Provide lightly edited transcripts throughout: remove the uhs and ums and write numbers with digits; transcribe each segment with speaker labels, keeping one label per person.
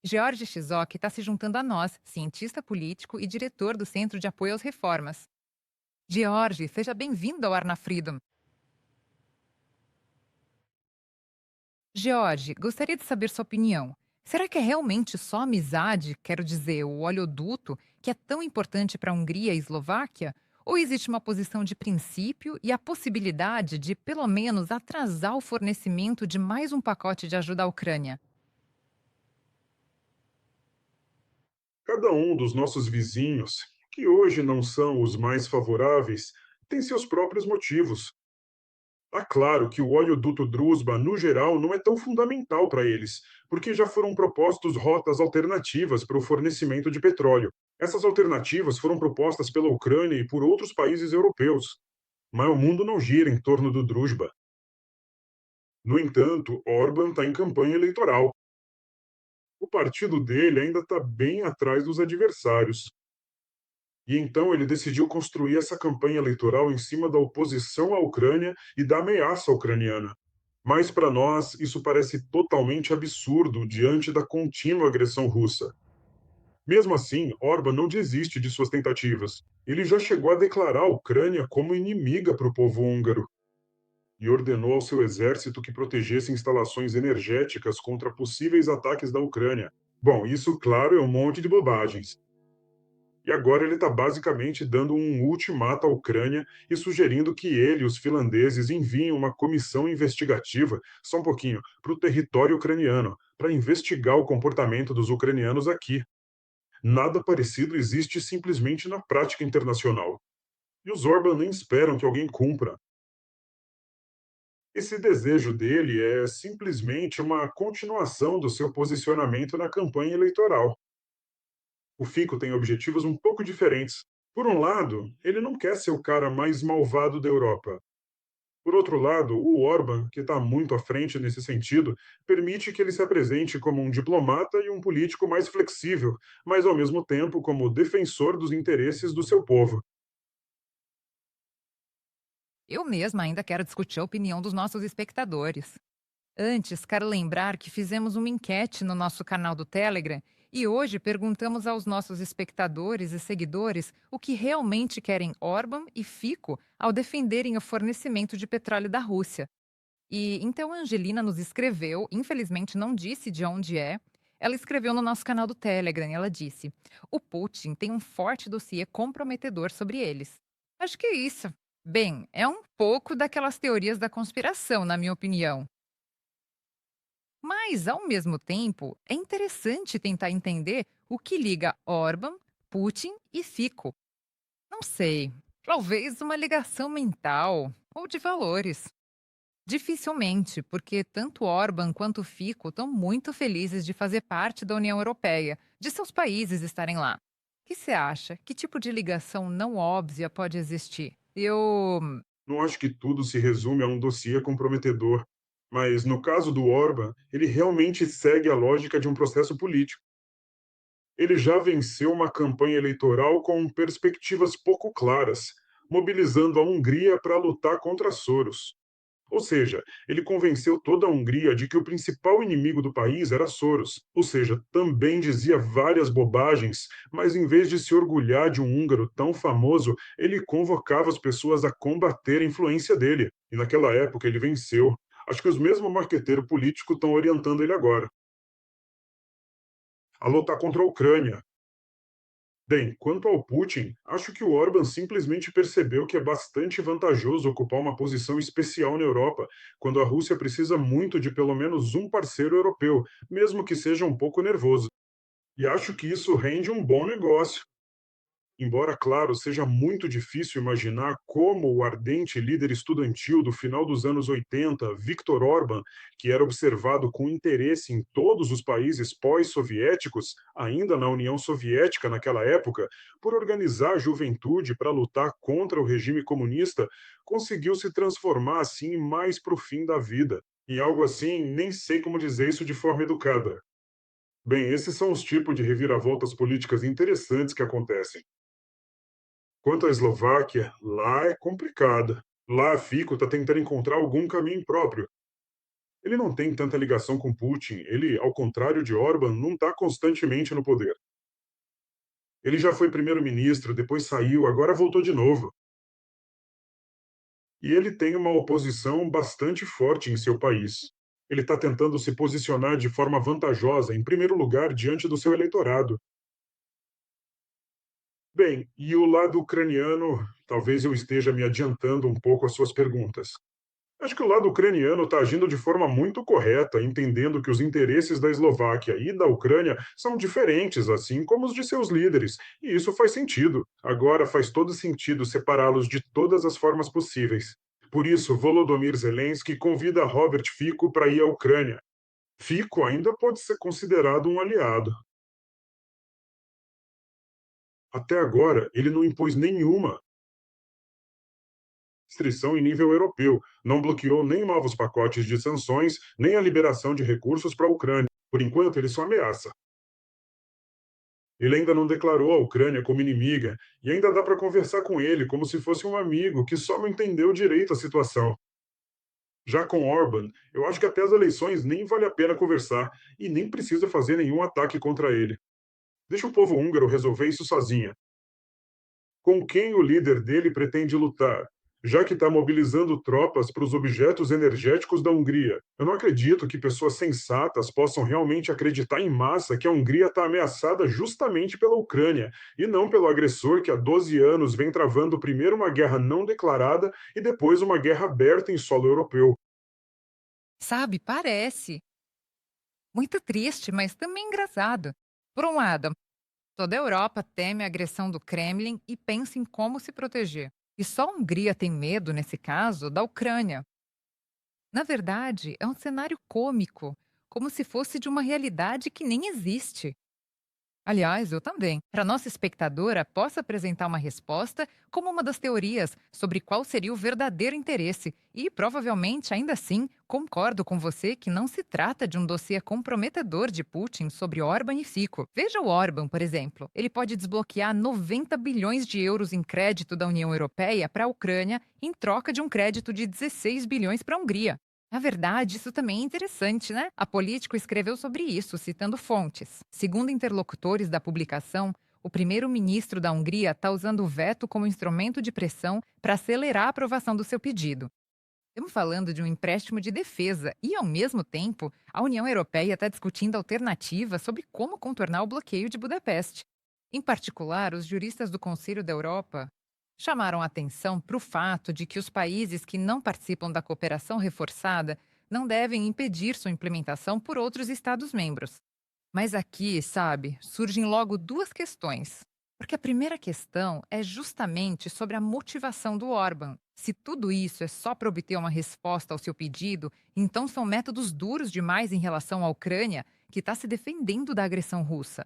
Speaker 1: George Shizoki está se juntando a nós, cientista político e diretor do Centro de Apoio às Reformas. George, seja bem-vindo ao Arna Freedom. George, gostaria de saber sua opinião. Será que é realmente só amizade, quero dizer, o oleoduto, que é tão importante para a Hungria e Eslováquia? Ou existe uma posição de princípio e a possibilidade de, pelo menos, atrasar o fornecimento de mais um pacote de ajuda à Ucrânia?
Speaker 2: Cada um dos nossos vizinhos, que hoje não são os mais favoráveis, tem seus próprios motivos. Há claro que o oleoduto Druzhba, no geral, não é tão fundamental para eles, porque já foram propostas rotas alternativas para o fornecimento de petróleo. Essas alternativas foram propostas pela Ucrânia e por outros países europeus, mas o mundo não gira em torno do Druzhba. No entanto, Orbán está em campanha eleitoral. O partido dele ainda está bem atrás dos adversários. E então ele decidiu construir essa campanha eleitoral em cima da oposição à Ucrânia e da ameaça ucraniana. Mas para nós, isso parece totalmente absurdo diante da contínua agressão russa. Mesmo assim, Orbán não desiste de suas tentativas. Ele já chegou a declarar a Ucrânia como inimiga para o povo húngaro e ordenou ao seu exército que protegesse instalações energéticas contra possíveis ataques da Ucrânia. Bom, isso, claro, é um monte de bobagens. E agora ele está basicamente dando um ultimato à Ucrânia e sugerindo que ele e os finlandeses enviem uma comissão investigativa, só um pouquinho, para o território ucraniano, para investigar o comportamento dos ucranianos aqui. Nada parecido existe simplesmente na prática internacional. E os Orbán nem esperam que alguém cumpra. Esse desejo dele é simplesmente uma continuação do seu posicionamento na campanha eleitoral. O Fico tem objetivos um pouco diferentes. Por um lado, ele não quer ser o cara mais malvado da Europa. Por outro lado, o Orbán, que está muito à frente nesse sentido, permite que ele se apresente como um diplomata e um político mais flexível, mas ao mesmo tempo como defensor dos interesses do seu povo.
Speaker 1: Eu mesma ainda quero discutir a opinião dos nossos espectadores. Antes, quero lembrar que fizemos uma enquete no nosso canal do Telegram e hoje perguntamos aos nossos espectadores e seguidores o que realmente querem Orbán e Fico ao defenderem o fornecimento de petróleo da Rússia. E então a Angelina nos escreveu, infelizmente não disse de onde é. Ela escreveu no nosso canal do Telegram, e ela disse: "O Putin tem um forte dossiê comprometedor sobre eles." Acho que é isso. Bem, é um pouco daquelas teorias da conspiração, na minha opinião. Mas, ao mesmo tempo, é interessante tentar entender o que liga Orbán, Putin e Fico. Não sei, talvez uma ligação mental ou de valores. Dificilmente, porque tanto Orbán quanto Fico estão muito felizes de fazer parte da União Europeia, de seus países estarem lá. O que você acha? Que tipo de ligação não óbvia pode existir?
Speaker 2: Não acho que tudo se resume a um dossiê comprometedor, mas no caso do Orbán, ele realmente segue a lógica de um processo político. Ele já venceu uma campanha eleitoral com perspectivas pouco claras, mobilizando a Hungria para lutar contra Soros. Ou seja, ele convenceu toda a Hungria de que o principal inimigo do país era Soros. Ou seja, também dizia várias bobagens, mas em vez de se orgulhar de um húngaro tão famoso, ele convocava as pessoas a combater a influência dele. E naquela época ele venceu. Acho que os mesmos marqueteiros políticos estão orientando ele agora a lutar contra a Ucrânia. Bem, quanto ao Putin, acho que o Orbán simplesmente percebeu que é bastante vantajoso ocupar uma posição especial na Europa, quando a Rússia precisa muito de pelo menos um parceiro europeu, mesmo que seja um pouco nervoso. E acho que isso rende um bom negócio. Embora, claro, seja muito difícil imaginar como o ardente líder estudantil do final dos anos 80, Viktor Orbán, que era observado com interesse em todos os países pós-soviéticos, ainda na União Soviética naquela época, por organizar a juventude para lutar contra o regime comunista, conseguiu se transformar assim mais para o fim da vida. Em algo assim, nem sei como dizer isso de forma educada. Bem, esses são os tipos de reviravoltas políticas interessantes que acontecem. Quanto à Eslováquia, lá é complicada. Lá a Fico está tentando encontrar algum caminho próprio. Ele não tem tanta ligação com Putin. Ele, ao contrário de Orbán, não está constantemente no poder. Ele já foi primeiro-ministro, depois saiu, agora voltou de novo. E ele tem uma oposição bastante forte em seu país. Ele está tentando se posicionar de forma vantajosa, em primeiro lugar, diante do seu eleitorado. Bem, e o lado ucraniano, talvez eu esteja me adiantando um pouco às suas perguntas. Acho que o lado ucraniano está agindo de forma muito correta, entendendo que os interesses da Eslováquia e da Ucrânia são diferentes, assim como os de seus líderes, e isso faz sentido. Agora faz todo sentido separá-los de todas as formas possíveis. Por isso, Volodymyr Zelensky convida Robert Fico para ir à Ucrânia. Fico ainda pode ser considerado um aliado. Até agora, ele não impôs nenhuma restrição em nível europeu, não bloqueou nem novos pacotes de sanções, nem a liberação de recursos para a Ucrânia. Por enquanto, ele só ameaça. Ele ainda não declarou a Ucrânia como inimiga, e ainda dá para conversar com ele como se fosse um amigo que só não entendeu direito a situação. Já com Orban, eu acho que até as eleições nem vale a pena conversar e nem precisa fazer nenhum ataque contra ele. Deixa o povo húngaro resolver isso sozinha. Com quem o líder dele pretende lutar, já que está mobilizando tropas para os objetos energéticos da Hungria. Eu não acredito que pessoas sensatas possam realmente acreditar em massa que a Hungria está ameaçada justamente pela Ucrânia, e não pelo agressor que há 12 anos vem travando primeiro uma guerra não declarada e depois uma guerra aberta em solo europeu.
Speaker 1: Sabe, parece. Muito triste, mas também engraçado. Por um lado, toda a Europa teme a agressão do Kremlin e pensa em como se proteger. E só a Hungria tem medo, nesse caso, da Ucrânia. Na verdade, é um cenário cômico, como se fosse de uma realidade que nem existe. Aliás, eu também. Para nossa espectadora, posso apresentar uma resposta como uma das teorias sobre qual seria o verdadeiro interesse. E provavelmente, ainda assim, concordo com você que não se trata de um dossiê comprometedor de Putin sobre Orbán e Fico. Veja o Orbán, por exemplo. Ele pode desbloquear 90 bilhões de euros em crédito da União Europeia para a Ucrânia em troca de um crédito de 16 bilhões para a Hungria. Na verdade, isso também é interessante, né? A Político escreveu sobre isso, citando fontes. Segundo interlocutores da publicação, o primeiro-ministro da Hungria está usando o veto como instrumento de pressão para acelerar a aprovação do seu pedido. Estamos falando de um empréstimo de defesa e, ao mesmo tempo, a União Europeia está discutindo alternativas sobre como contornar o bloqueio de Budapeste. Em particular, os juristas do Conselho da Europa chamaram atenção para o fato de que os países que não participam da cooperação reforçada não devem impedir sua implementação por outros Estados-membros. Mas aqui, sabe, surgem logo duas questões. Porque a primeira questão é justamente sobre a motivação do Orban. Se tudo isso é só para obter uma resposta ao seu pedido, então são métodos duros demais em relação à Ucrânia, que está se defendendo da agressão russa.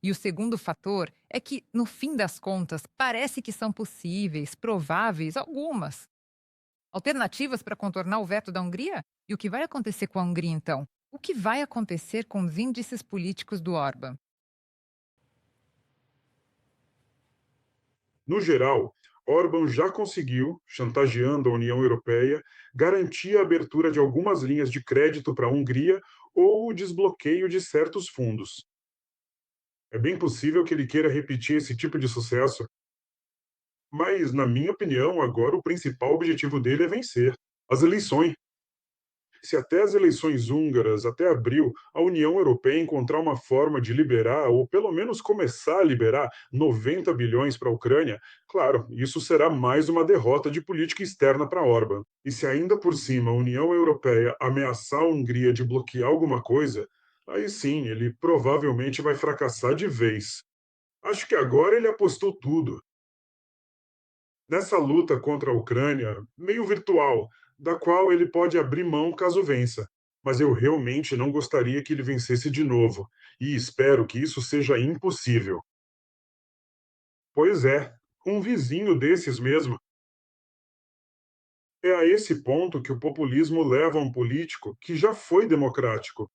Speaker 1: E o segundo fator é que, no fim das contas, parece que são possíveis, prováveis, algumas alternativas para contornar o veto da Hungria? E o que vai acontecer com a Hungria, então? O que vai acontecer com os índices políticos do Orbán?
Speaker 2: No geral, Orban já conseguiu, chantageando a União Europeia, garantir a abertura de algumas linhas de crédito para a Hungria ou o desbloqueio de certos fundos. É bem possível que ele queira repetir esse tipo de sucesso, mas, na minha opinião, agora o principal objetivo dele é vencer as eleições. Se até as eleições húngaras, até abril, a União Europeia encontrar uma forma de liberar, ou pelo menos começar a liberar, 90 bilhões para a Ucrânia, claro, isso será mais uma derrota de política externa para Orbán. E se ainda por cima a União Europeia ameaçar a Hungria de bloquear alguma coisa, aí sim, ele provavelmente vai fracassar de vez. Acho que agora ele apostou tudo nessa luta contra a Ucrânia, meio virtual, da qual ele pode abrir mão caso vença. Mas eu realmente não gostaria que ele vencesse de novo, e espero que isso seja impossível. Pois é, um vizinho desses mesmo. É a esse ponto que o populismo leva um político que já foi democrático.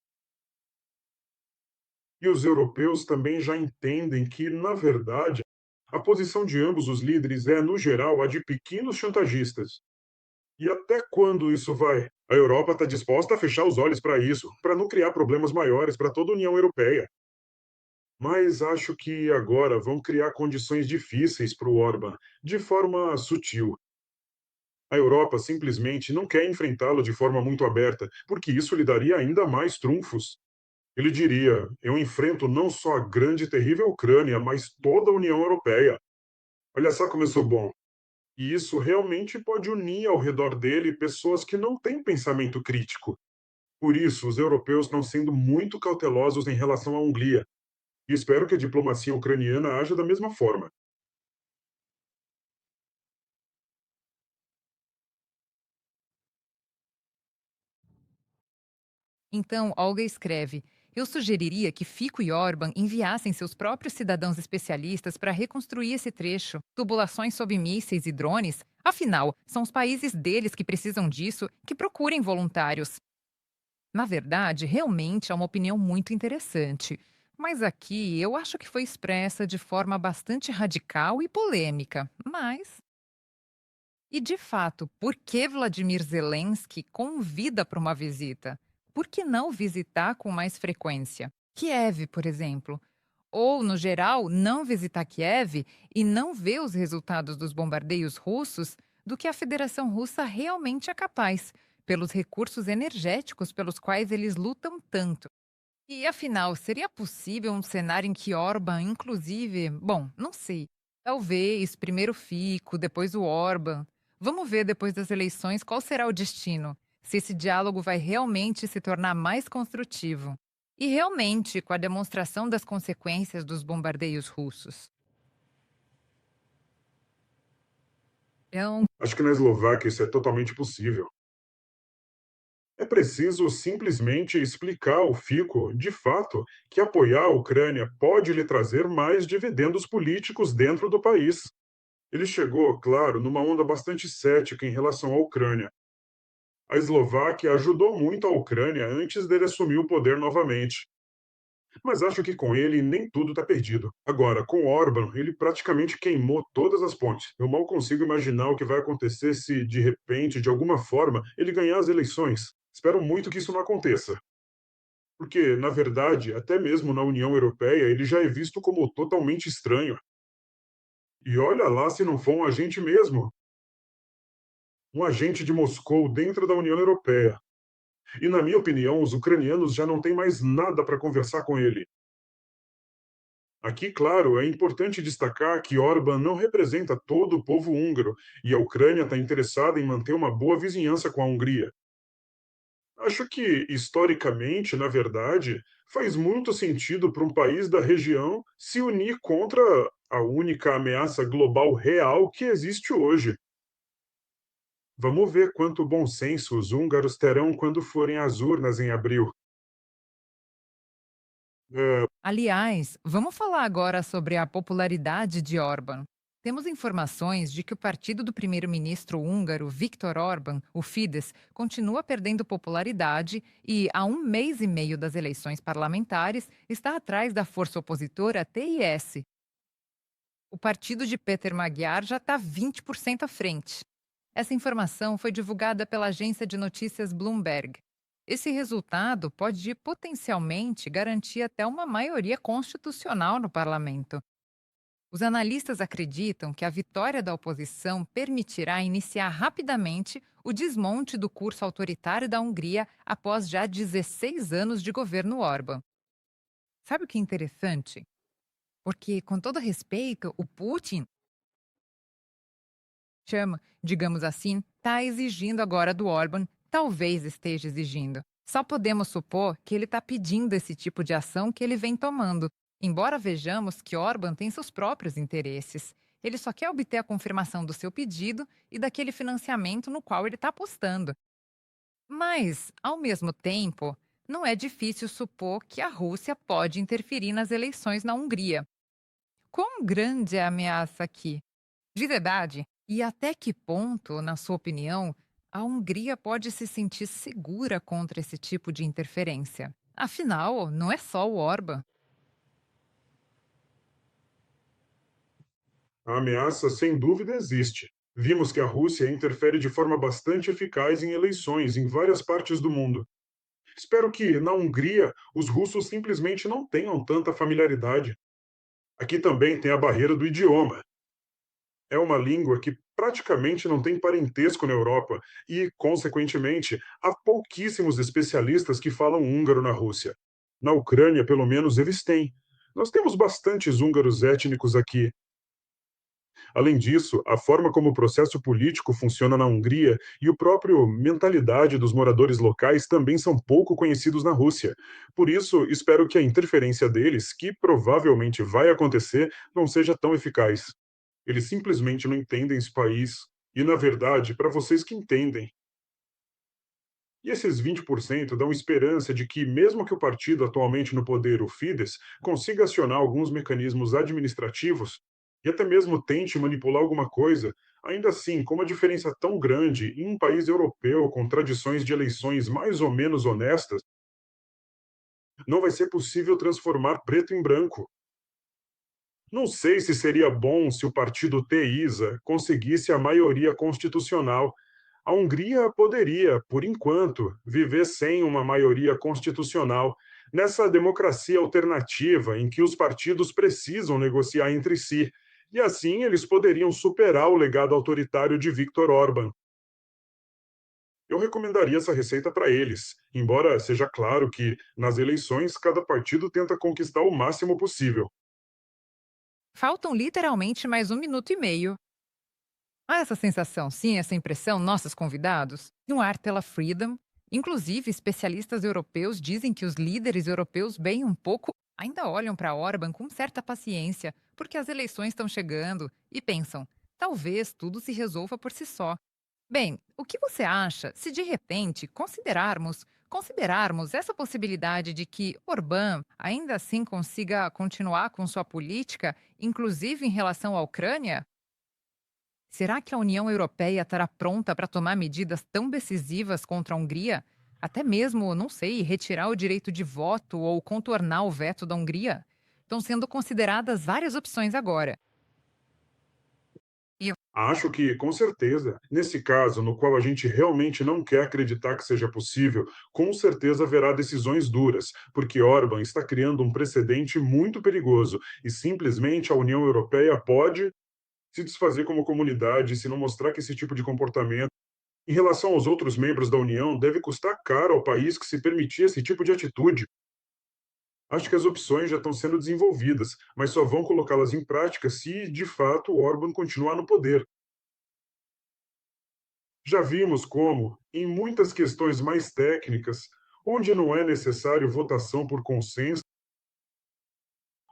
Speaker 2: E os europeus também já entendem que, na verdade, a posição de ambos os líderes é, no geral, a de pequenos chantagistas. E até quando isso vai? A Europa está disposta a fechar os olhos para isso, para não criar problemas maiores para toda a União Europeia. Mas acho que agora vão criar condições difíceis para o Orbán, de forma sutil. A Europa simplesmente não quer enfrentá-lo de forma muito aberta, porque isso lhe daria ainda mais trunfos. Ele diria: eu enfrento não só a grande e terrível Ucrânia, mas toda a União Europeia. Olha só como eu sou bom. E isso realmente pode unir ao redor dele pessoas que não têm pensamento crítico. Por isso, os europeus estão sendo muito cautelosos em relação à Hungria. E espero que a diplomacia ucraniana haja da mesma forma.
Speaker 1: Então, Olga escreve: eu sugeriria que Fico e Orban enviassem seus próprios cidadãos especialistas para reconstruir esse trecho, tubulações sob mísseis e drones. Afinal, são os países deles que precisam disso, que procurem voluntários. Na verdade, realmente é uma opinião muito interessante. Mas aqui eu acho que foi expressa de forma bastante radical e polêmica. Mas. E de fato, por que Vladimir Zelensky convida para uma visita? Por que não visitar com mais frequência? Kiev, por exemplo. Ou, no geral, não visitar Kiev e não ver os resultados dos bombardeios russos do que a Federação Russa realmente é capaz, pelos recursos energéticos pelos quais eles lutam tanto. E afinal, seria possível um cenário em que Orbán, inclusive, bom, não sei, talvez primeiro Fico, depois o Orbán. Vamos ver depois das eleições qual será o destino, se esse diálogo vai realmente se tornar mais construtivo. E realmente com a demonstração das consequências dos bombardeios russos. Então,
Speaker 2: Acho que na Eslováquia isso é totalmente possível. É preciso simplesmente explicar ao Fico, de fato, que apoiar a Ucrânia pode lhe trazer mais dividendos políticos dentro do país. Ele chegou, claro, numa onda bastante cética em relação à Ucrânia. A Eslováquia ajudou muito a Ucrânia antes dele assumir o poder novamente. Mas acho que com ele nem tudo está perdido. Agora, com Orban, ele praticamente queimou todas as pontes. Eu mal consigo imaginar o que vai acontecer se, de repente, de alguma forma, ele ganhar as eleições. Espero muito que isso não aconteça. Porque, na verdade, até mesmo na União Europeia, ele já é visto como totalmente estranho. E olha lá se não for um agente mesmo, um agente de Moscou dentro da União Europeia. E, na minha opinião, os ucranianos já não têm mais nada para conversar com ele. Aqui, claro, é importante destacar que Orbán não representa todo o povo húngaro e a Ucrânia está interessada em manter uma boa vizinhança com a Hungria. Acho que, historicamente, na verdade, faz muito sentido para um país da região se unir contra a única ameaça global real que existe hoje. Vamos ver quanto bom senso os húngaros terão quando forem às urnas em abril. É,
Speaker 1: aliás, vamos falar agora sobre a popularidade de Orbán. Temos informações de que o partido do primeiro-ministro húngaro Viktor Orbán, o Fidesz, continua perdendo popularidade e, há um mês e meio das eleições parlamentares, está atrás da força opositora TIS. O partido de Peter Magyar já está 20% à frente. Essa informação foi divulgada pela agência de notícias Bloomberg. Esse resultado pode potencialmente garantir até uma maioria constitucional no parlamento. Os analistas acreditam que a vitória da oposição permitirá iniciar rapidamente o desmonte do curso autoritário da Hungria após já 16 anos de governo Orbán. Sabe o que é interessante? Porque, com todo respeito, o Putin chama, digamos assim, está exigindo agora do Orbán, talvez esteja exigindo. Só podemos supor que ele está pedindo esse tipo de ação que ele vem tomando, embora vejamos que Orbán tem seus próprios interesses. Ele só quer obter a confirmação do seu pedido e daquele financiamento no qual ele está apostando. Mas, ao mesmo tempo, não é difícil supor que a Rússia pode interferir nas eleições na Hungria. Quão grande é a ameaça aqui? De verdade? E até que ponto, na sua opinião, a Hungria pode se sentir segura contra esse tipo de interferência? Afinal, não é só o Orbán.
Speaker 2: a ameaça, sem dúvida, existe. Vimos que a Rússia interfere de forma bastante eficaz em eleições em várias partes do mundo. Espero que, na Hungria, os russos simplesmente não tenham tanta familiaridade. Aqui também tem a barreira do idioma. É uma língua que praticamente não tem parentesco na Europa e, consequentemente, há pouquíssimos especialistas que falam húngaro na Rússia. Na Ucrânia, pelo menos, eles têm. Nós temos bastantes húngaros étnicos aqui. Além disso, a forma como o processo político funciona na Hungria e o próprio mentalidade dos moradores locais também são pouco conhecidos na Rússia. Por isso, espero que a interferência deles, que provavelmente vai acontecer, não seja tão eficaz. Eles simplesmente não entendem esse país. E, na verdade, para vocês que entendem. E esses 20% dão esperança de que, mesmo que o partido atualmente no poder, o Fidesz, consiga acionar alguns mecanismos administrativos e até mesmo tente manipular alguma coisa, ainda assim, com uma diferença tão grande em um país europeu com tradições de eleições mais ou menos honestas, não vai ser possível transformar preto em branco. Não sei se seria bom se o partido TISA conseguisse a maioria constitucional. A Hungria poderia, por enquanto, viver sem uma maioria constitucional, nessa democracia alternativa em que os partidos precisam negociar entre si, e assim eles poderiam superar o legado autoritário de Viktor Orbán. Eu recomendaria essa receita para eles, embora seja claro que, nas eleições, cada partido tenta conquistar o máximo possível.
Speaker 1: Faltam literalmente mais 1 minuto e meio. Há essa sensação, sim, essa impressão, nossos convidados, no ar pela Freedom. Inclusive, especialistas europeus dizem que os líderes europeus, bem um pouco, ainda olham para Orban com certa paciência, porque as eleições estão chegando e pensam, talvez tudo se resolva por si só. Bem, o que você acha se de repente considerarmos essa possibilidade de que Orbán ainda assim consiga continuar com sua política, inclusive em relação à Ucrânia? Será que a União Europeia estará pronta para tomar medidas tão decisivas contra a Hungria? Até mesmo, não sei, retirar o direito de voto ou contornar o veto da Hungria? Estão sendo consideradas várias opções agora. E
Speaker 2: Acho que, com certeza, nesse caso, no qual a gente realmente não quer acreditar que seja possível, com certeza haverá decisões duras, porque Orbán está criando um precedente muito perigoso e simplesmente a União Europeia pode se desfazer como comunidade se não mostrar que esse tipo de comportamento, em relação aos outros membros da União, deve custar caro ao país que se permitir esse tipo de atitude. Acho que as opções já estão sendo desenvolvidas, mas só vão colocá-las em prática se, de fato, Orbán continuar no poder. Já vimos como, em muitas questões mais técnicas, onde não é necessário votação por consenso,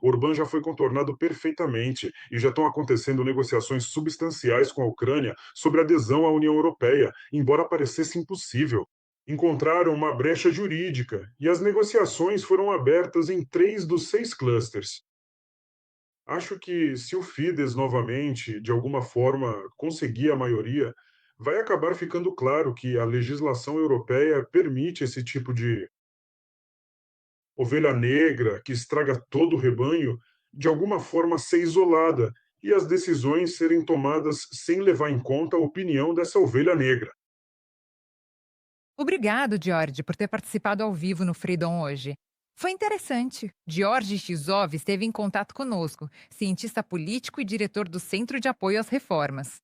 Speaker 2: Orbán já foi contornado perfeitamente e já estão acontecendo negociações substanciais com a Ucrânia sobre adesão à União Europeia, embora parecesse impossível. Encontraram uma brecha jurídica e as negociações foram abertas em 3 dos 6 clusters. Acho que se o Fidesz novamente, de alguma forma, conseguir a maioria, vai acabar ficando claro que a legislação europeia permite esse tipo de ovelha negra que estraga todo o rebanho, de alguma forma ser isolada e as decisões serem tomadas sem levar em conta a opinião dessa ovelha negra.
Speaker 1: obrigado, George, por ter participado ao vivo no Freedom hoje. Foi interessante. George Chizov esteve em contato conosco, cientista político e diretor do Centro de Apoio às Reformas.